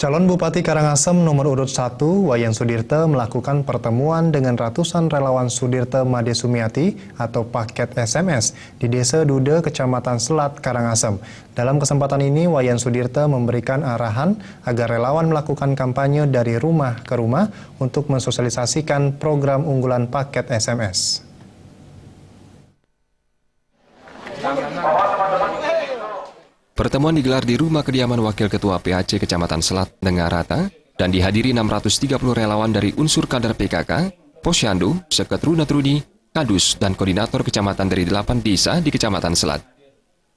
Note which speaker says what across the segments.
Speaker 1: Calon Bupati Karangasem nomor urut 1, Wayan Sudirte melakukan pertemuan dengan ratusan relawan Sudirte Made Sumiati atau paket SMS di Desa Dude, Kecamatan Selat, Karangasem. Dalam kesempatan ini, Wayan Sudirte memberikan arahan agar relawan melakukan kampanye dari rumah ke rumah untuk mensosialisasikan program unggulan paket SMS.
Speaker 2: Pertemuan digelar di rumah kediaman Wakil Ketua PAC Kecamatan Selat, Dengarata, dan dihadiri 630 relawan dari unsur kader PKK, Posyandu, Seket Runat Rudi, Kadus, dan koordinator kecamatan dari 8 desa di Kecamatan Selat.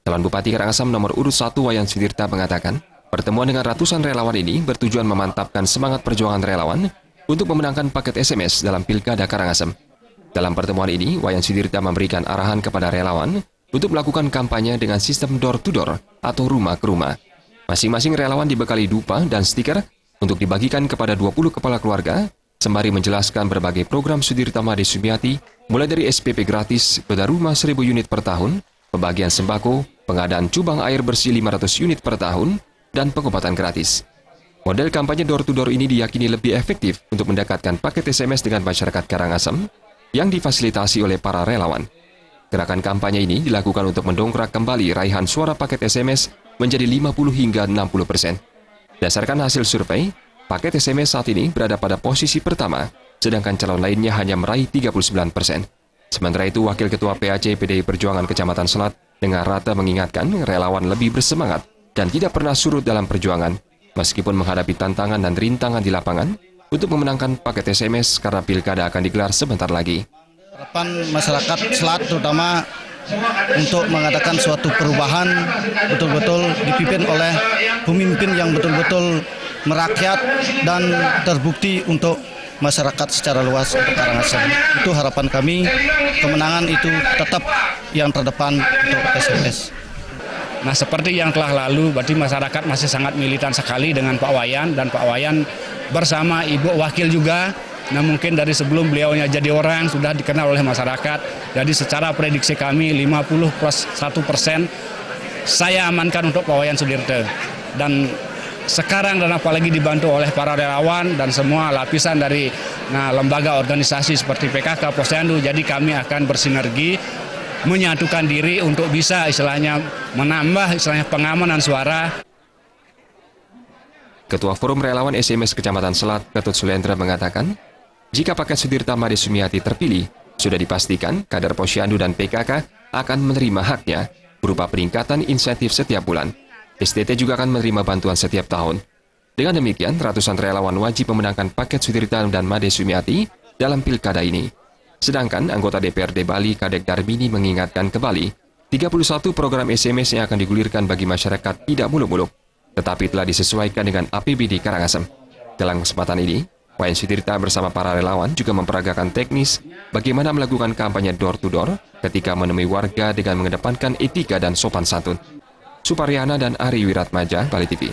Speaker 2: Calon Bupati Karangasem nomor urut 1 Wayan Sudirte mengatakan, pertemuan dengan ratusan relawan ini bertujuan memantapkan semangat perjuangan relawan untuk memenangkan paket SMS dalam Pilkada Karangasem. Dalam pertemuan ini, Wayan Sudirte memberikan arahan kepada relawan untuk melakukan kampanye dengan sistem door-to-door atau rumah ke rumah. Masing-masing relawan dibekali dupa dan stiker untuk dibagikan kepada 20 kepala keluarga, sembari menjelaskan berbagai program Sudirte Made Sumiati, mulai dari SPP gratis, beda rumah 1.000 unit per tahun, pembagian sembako, pengadaan cubang air bersih 500 unit per tahun, dan pengobatan gratis. Model kampanye door-to-door ini diyakini lebih efektif untuk mendekatkan paket SMS dengan masyarakat Karangasem yang difasilitasi oleh para relawan. Gerakan kampanye ini dilakukan untuk mendongkrak kembali raihan suara paket SMS menjadi 50 hingga 60%. Berdasarkan hasil survei, paket SMS saat ini berada pada posisi pertama, sedangkan calon lainnya hanya meraih 39%. Sementara itu, Wakil Ketua PAC PDI Perjuangan Kecamatan Selat, Dengarata mengingatkan relawan lebih bersemangat dan tidak pernah surut dalam perjuangan, meskipun menghadapi tantangan dan rintangan di lapangan, untuk memenangkan paket SMS karena pilkada akan digelar sebentar lagi.
Speaker 3: Harapan masyarakat Selat terutama untuk mengadakan suatu perubahan betul-betul dipimpin oleh pemimpin yang betul-betul merakyat dan terbukti untuk masyarakat secara luas untuk Karangasem. Itu harapan kami, kemenangan itu tetap yang terdepan untuk SMS.
Speaker 4: Nah, seperti yang telah lalu, berarti masyarakat masih sangat militan sekali dengan Pak Wayan, dan Pak Wayan bersama Ibu Wakil juga. Nah, mungkin dari sebelum beliaunya jadi orang sudah dikenal oleh masyarakat. Jadi secara prediksi kami 50 plus 1% saya amankan untuk Pak Wayan Sudirte. Dan sekarang dan apalagi dibantu oleh para relawan dan semua lapisan dari lembaga organisasi seperti PKK, Posyandu. Jadi kami akan bersinergi menyatukan diri untuk bisa istilahnya menambah pengamanan suara.
Speaker 2: Ketua Forum Relawan SMS Kecamatan Selat, Ketut Sulendra mengatakan, jika paket Sudirte Made Sumiati terpilih, sudah dipastikan kader Posyandu dan PKK akan menerima haknya berupa peningkatan insentif setiap bulan. STT juga akan menerima bantuan setiap tahun. Dengan demikian, ratusan relawan wajib memenangkan paket Sudirte dan Made Sumiati dalam pilkada ini. Sedangkan anggota DPRD Bali Kadek Darmini mengingatkan kembali, 31 program SMS yang akan digulirkan bagi masyarakat tidak muluk-muluk, tetapi telah disesuaikan dengan APBD Karangasem. Dalam kesempatan ini, Wayan Sudirte bersama para relawan juga memperagakan teknis bagaimana melakukan kampanye door-to-door ketika menemui warga dengan mengedepankan etika dan sopan santun. Suparyana dan Ari Wiratmaja, Bali TV.